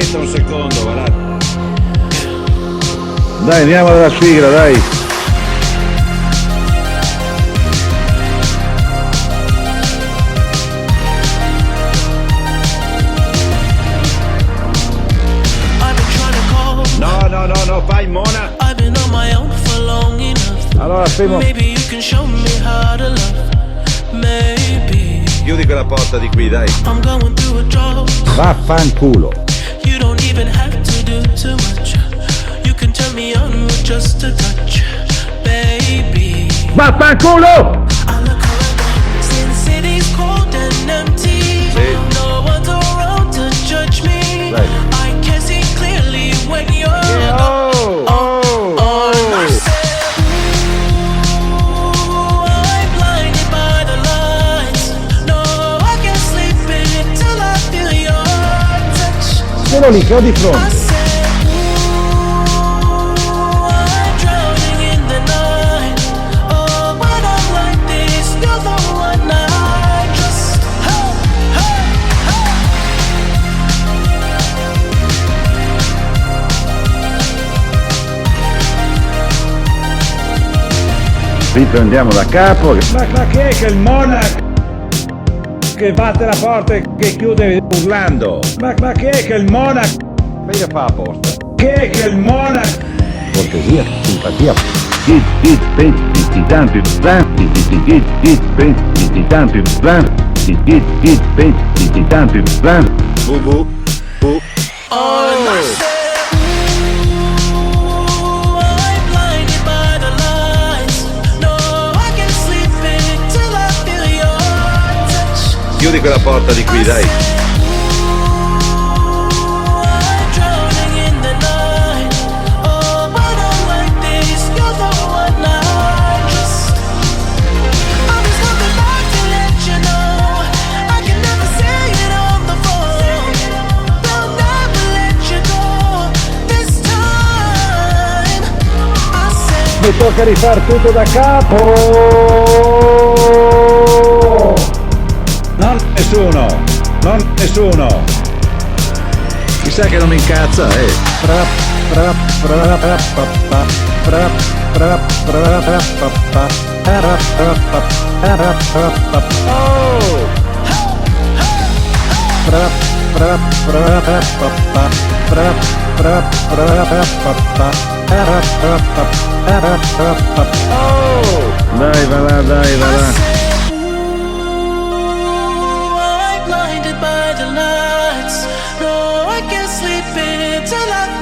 Aspetta un secondo, va là. Dai, andiamo alla sigla, dai. No, fai Mona. I've been on my own for long enough. Allora, primo. Maybe you can show me how to love. Maybe Chiudi quella porta di qui, dai. I'm going through a drought. Vaffanculo. You don't even have to do too much. You can turn me on with just a touch, baby. Vaffanculo! I look around, since city's cold and empty. Sì. No one's around to judge me. Dai. I can see clearly when you're Quello lì che ho di fronte. Riprendiamo da capo. Ma chi è che il monaco che batte la porta e che chiude urlando? Ma chi è che il monaco? Meglio fa apposta. Chi è che il monaco? Cortesia, simpatia. Pensi tanto in plan, pensi tanto in plan, pensi tanto in plan. Bu. Chiudi quella porta di qui, dai. Mi tocca rifar tutto da capo. Non nessuno. Chissà che non mi incazza, Dai, va là. Blinded by the lights. No, I can't sleep until I